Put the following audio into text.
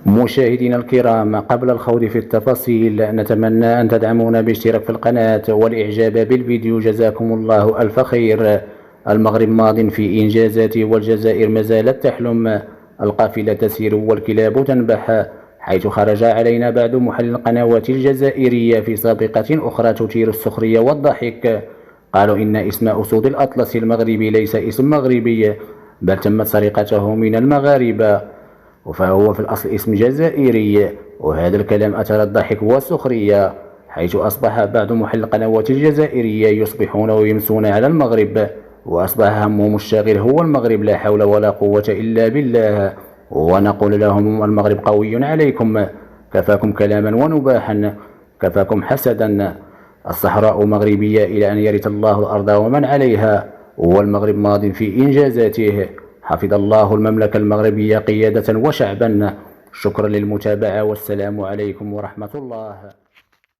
مشاهدينا الكرام، قبل الخوض في التفاصيل نتمنى أن تدعمونا بالاشتراك في القناة والإعجاب بالفيديو، جزاكم الله ألف خير. المغرب ماض في إنجازاته والجزائر ما زالت تحلم. القافلة تسير والكلاب تنبح، حيث خرج علينا بعض محلل القنوات الجزائرية في سابقة أخرى تثير السخرية والضحك. قالوا إن اسم أسود الأطلس المغربي ليس اسم مغربي، بل تمت سرقته من المغاربة، فهو في الأصل اسم جزائري. وهذا الكلام أثار الضحك والسخرية، حيث أصبح بعض محل القنوات الجزائرية يصبحون ويمسون على المغرب، وأصبح همهم الشاغل هو المغرب، لا حول ولا قوة إلا بالله. ونقول لهم المغرب قوي عليكم، كفاكم كلاما ونباحا، كفاكم حسدا. الصحراء مغربية إلى أن يرث الله الأرض ومن عليها، والمغرب ماض في إنجازاته. حفظ الله المملكة المغربية قيادة وشعبا. شكرا للمتابعة، والسلام عليكم ورحمة الله.